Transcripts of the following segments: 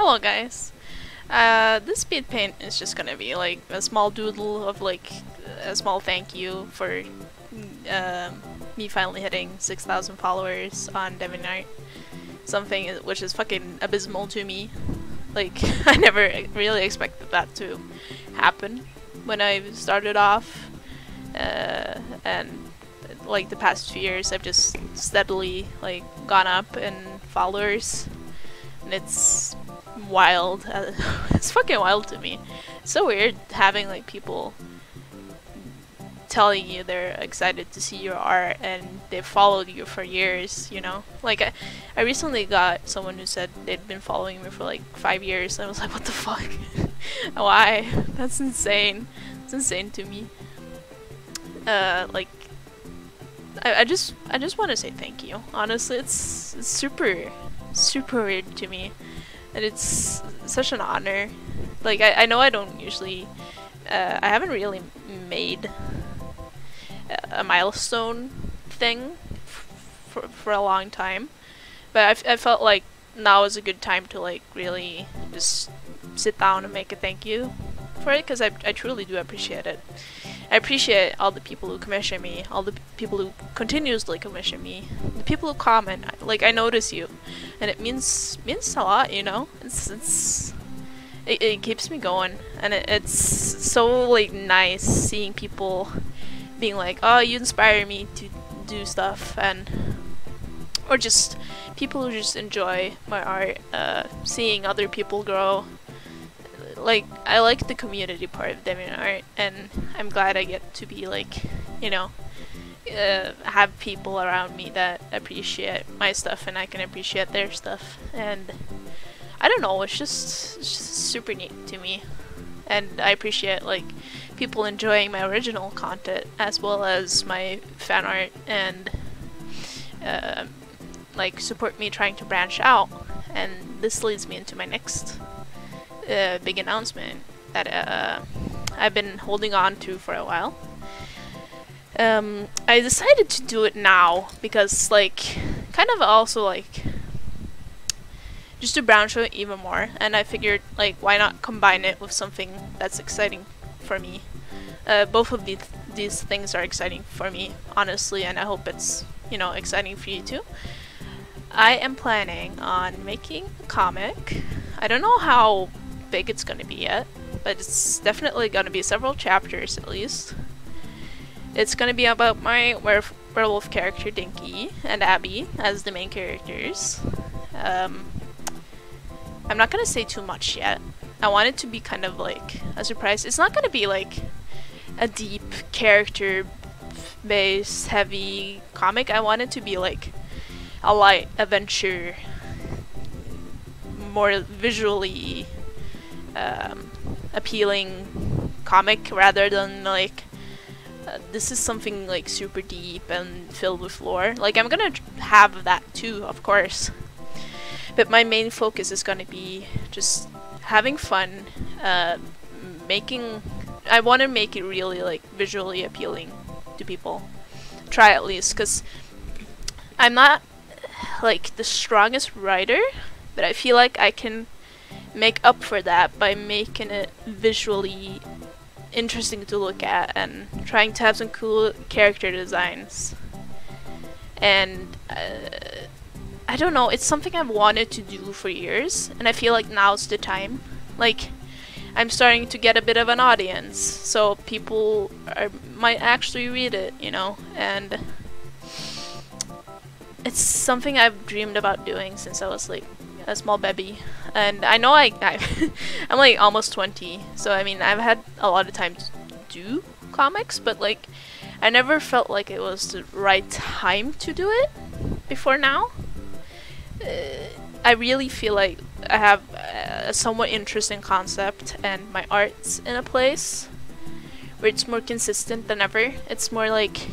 Hello guys. This speed paint is just gonna be like a small doodle of like a small thank you for me finally hitting 6,000 followers on DeviantArt. Something which is fucking abysmal to me. Like, I never really expected that to happen when I started off. And like the past few years I've just steadily like gone up in followers. And it's wild. It's fucking wild to me. It's so weird having like people telling you they're excited to see your art and they've followed you for years, you know? Like I recently got someone who said they'd been following me for like 5 years and I was like, what the fuck? Why? That's insane. It's insane to me. Like I just want to say thank you. Honestly, it's super weird to me. And it's such an honor. Like, I know I don't usually, I haven't really made a milestone thing for a long time. But I felt like now is a good time to like really just sit down and make a thank you for it, because I truly do appreciate it. I appreciate all the people who commission me, all the people who continuously commission me, the people who comment. Like, I notice you, and it means a lot, you know. It keeps me going, and it's so like nice seeing people being like, oh, you inspire me to do stuff, or just people who just enjoy my art, seeing other people grow. Like, I like the community part of DeviantArt, and I'm glad I get to be like, you know, have people around me that appreciate my stuff and I can appreciate their stuff. And I don't know, it's just super neat to me. And I appreciate like people enjoying my original content as well as my fan art, and like support me trying to branch out. And this leads me into my next big announcement that I've been holding on to for a while. I decided to do it now because, like, kind of also like just to branch out even more, and I figured like why not combine it with something that's exciting for me. Both of these things are exciting for me, honestly, and I hope it's, you know, exciting for you too. I am planning on making a comic. I don't know how big it's gonna be yet, but it's definitely gonna be several chapters at least. It's gonna be about my werewolf character Dinky and Abby as the main characters. I'm not gonna say too much yet. I want it to be kind of like a surprise. It's not gonna be like a deep character based heavy comic. I want it to be like a light adventure, more visually appealing comic rather than like this is something like super deep and filled with lore. Like, I'm gonna have that too, of course, but my main focus is gonna be just having fun, making. I want to make it really like visually appealing to people. Try at least, because I'm not like the strongest writer, but I feel like I can make up for that by making it visually interesting to look at and trying to have some cool character designs. And I don't know, it's something I've wanted to do for years, and I feel like now's the time. Like, I'm starting to get a bit of an audience, so people might actually read it, you know, and it's something I've dreamed about doing since I was like a small baby. And I know I'm like almost 20, so I mean I've had a lot of time to do comics, but like I never felt like it was the right time to do it before now. I really feel like I have a somewhat interesting concept, and my art's in a place where it's more consistent than ever. It's more like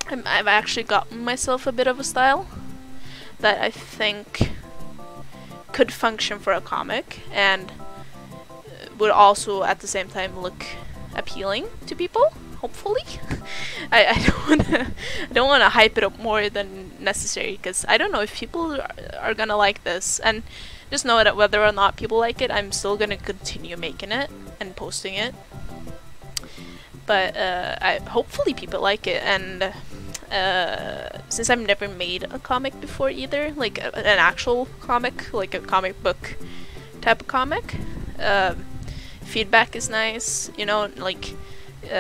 I've actually gotten myself a bit of a style that I think could function for a comic and would also at the same time look appealing to people, hopefully. I don't want to hype it up more than necessary, because I don't know if people are gonna like this. And just know that whether or not people like it, I'm still gonna continue making it and posting it. But hopefully people like it, and since I've never made a comic before either, like an actual comic, like a comic book type of comic, feedback is nice, you know, like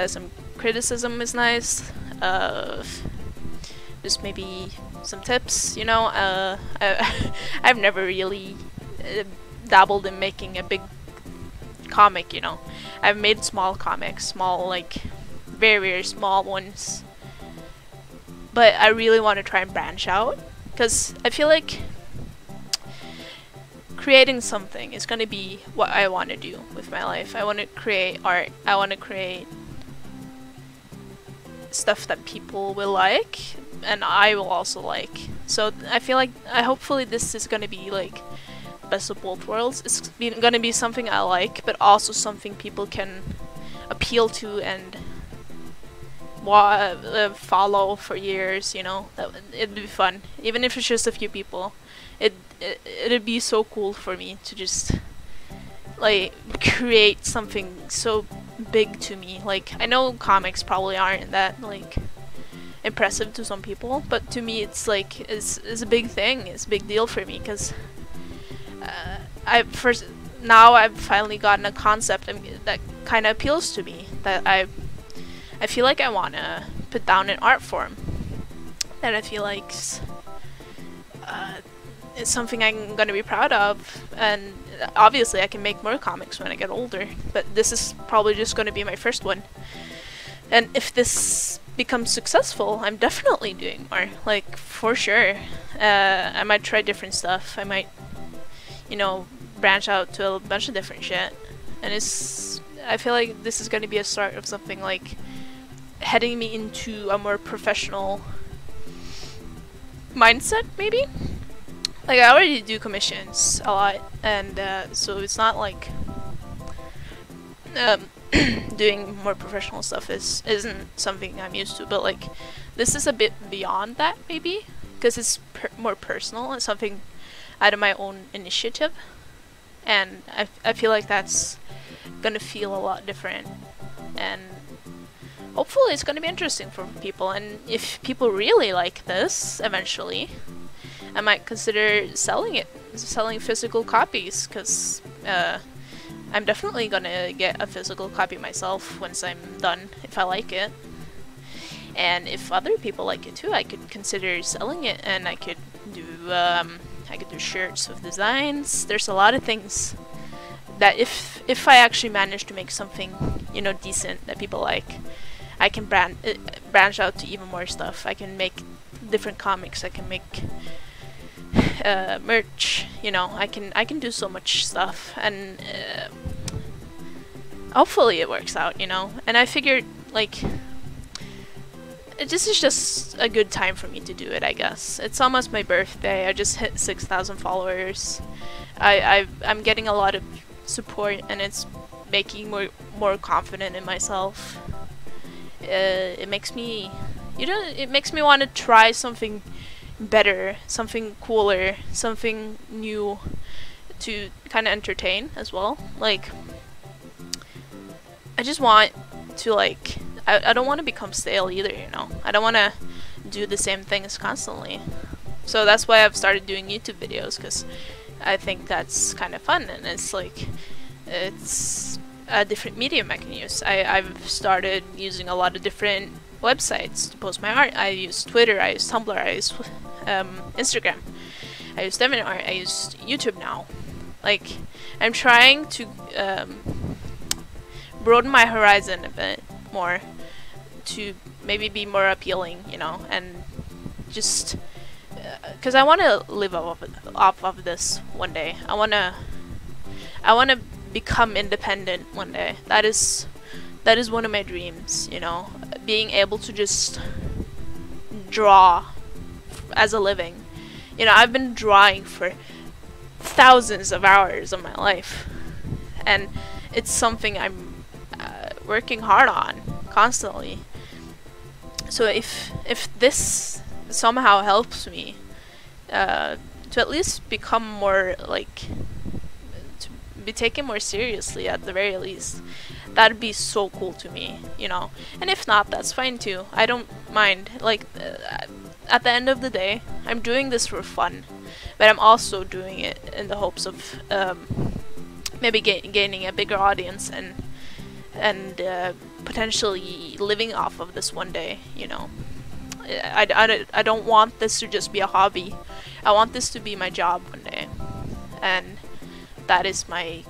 some criticism is nice, just maybe some tips, you know. I've never really dabbled in making a big comic, you know. I've made small comics, small, like very, very small ones, but I really want to try and branch out, because I feel like creating something is going to be what I want to do with my life. I want to create art. I want to create stuff that people will like, and I will also like. So I feel like hopefully this is going to be like the best of both worlds. It's going to be something I like, but also something people can appeal to and follow for years, you know. It'd be fun, even if it's just a few people. It'd be so cool for me to just like create something so big to me. Like, I know comics probably aren't that like impressive to some people, but to me it's like it's a big thing. It's a big deal for me, because I've finally gotten a concept that kind of appeals to me, that I feel like I want to put down in art form, that I feel like it's something I'm going to be proud of. And obviously I can make more comics when I get older, but this is probably just going to be my first one. And if this becomes successful, I'm definitely doing more, like, for sure. I might try different stuff. I might, you know, branch out to a bunch of different shit. And I feel like this is going to be a start of something like heading me into a more professional mindset, maybe. Like, I already do commissions a lot, and so it's not like doing more professional stuff isn't something I'm used to, but like this is a bit beyond that, maybe, because it's more personal. It's something out of my own initiative, and I feel like that's gonna feel a lot different, and hopefully it's gonna be interesting for people. And if people really like this eventually, I might consider selling physical copies, because I'm definitely gonna get a physical copy myself once I'm done, if I like it. And if other people like it too, I could consider selling it, and I could do shirts with designs. There's a lot of things that if I actually manage to make something, you know, decent that people like, I can branch out to even more stuff. I can make different comics. I can make merch, you know. I can do so much stuff, and hopefully it works out, you know. And I figured, like, this is just a good time for me to do it, I guess. It's almost my birthday. I just hit 6,000 followers. I'm getting a lot of support, and it's making me more confident in myself. It makes me, you know, it makes me want to try something better, something cooler, something new, to kind of entertain as well. Like, I just want to, like, I don't want to become stale either, you know. I don't want to do the same things constantly. So that's why I've started doing YouTube videos, because I think that's kind of fun, and it's like, it's a different medium I can use. I've started using a lot of different websites to post my art. I use Twitter, I use Tumblr, I use Instagram, I use DeviantArt, I use YouTube now. Like, I'm trying to broaden my horizon a bit more, to maybe be more appealing, you know, and just because I want to live off of this one day. I want to become independent one day. That is one of my dreams, you know, being able to just draw as a living. You know, I've been drawing for thousands of hours of my life, and it's something I'm working hard on constantly. So if this somehow helps me to at least become more like to be taken more seriously at the very least. That'd be so cool to me, you know. And if not, that's fine too. I don't mind. Like at the end of the day, I'm doing this for fun, but I'm also doing it in the hopes of maybe gaining a bigger audience and potentially living off of this one day, you know. I don't want this to just be a hobby. I want this to be my job one day, and that is my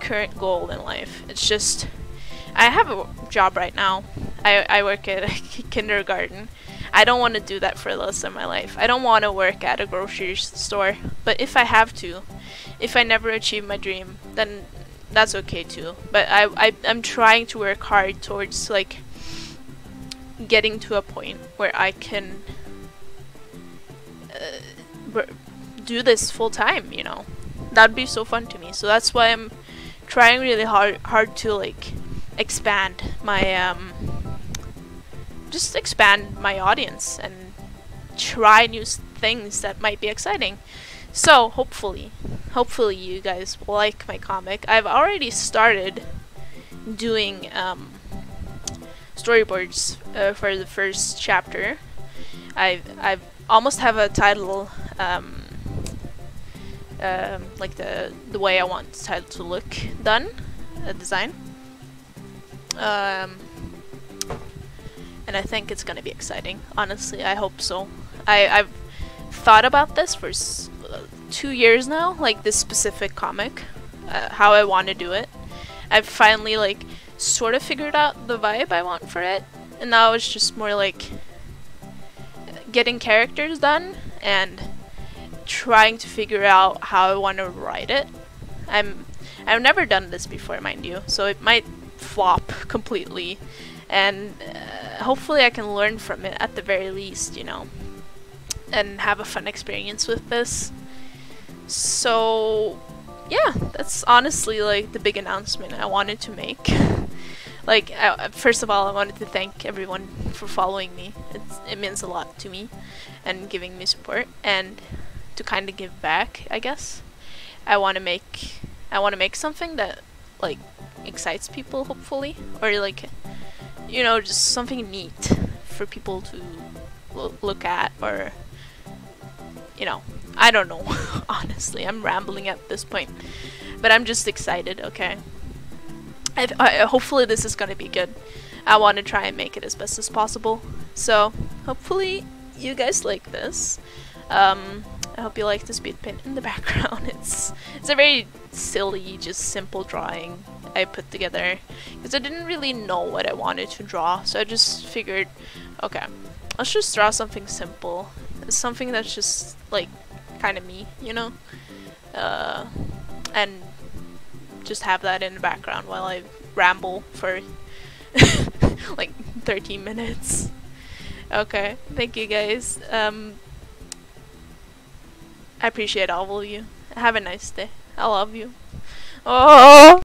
current goal in life. It's just, I have a job right now. I work at a kindergarten. I don't want to do that for the rest of my life. I don't want to work at a grocery store, but if I have to, if I never achieve my dream, then that's okay too. But I'm trying to work hard towards like getting to a point where I can do this full time, you know. That'd be so fun to me. So that's why I'm trying really hard to like expand my just expand my audience and try new things that might be exciting. So hopefully you guys will like my comic. I've already started doing storyboards for the first chapter. I've almost have a title, like the way I want the title to look done, a design. And I think it's gonna be exciting. Honestly, I hope so. I've thought about this for 2 years now, like this specific comic, how I want to do it. I've finally like sort of figured out the vibe I want for it, and now it's just more like getting characters done and trying to figure out how I want to write it. I've never done this before, mind you, so it might flop completely, and hopefully I can learn from it at the very least, you know, and have a fun experience with this. So yeah, that's honestly like the big announcement I wanted to make. Like, first of all, I wanted to thank everyone for following me. It means a lot to me, and giving me support, and to kind of give back, I guess. I want to make something that like excites people, hopefully, or like, you know, just something neat for people to look at, or, you know, I don't know. Honestly, I'm rambling at this point, but I'm just excited. Okay, hopefully this is gonna be good. I want to try and make it as best as possible, so hopefully you guys like this. I hope you like the speed paint in the background. It's a very silly, just simple drawing I put together because I didn't really know what I wanted to draw, so I just figured, okay, let's just draw something simple, something that's just like kind of me, you know, and just have that in the background while I ramble for like 13 minutes. Okay, thank you guys. I appreciate all of you. Have a nice day. I love you. Oh.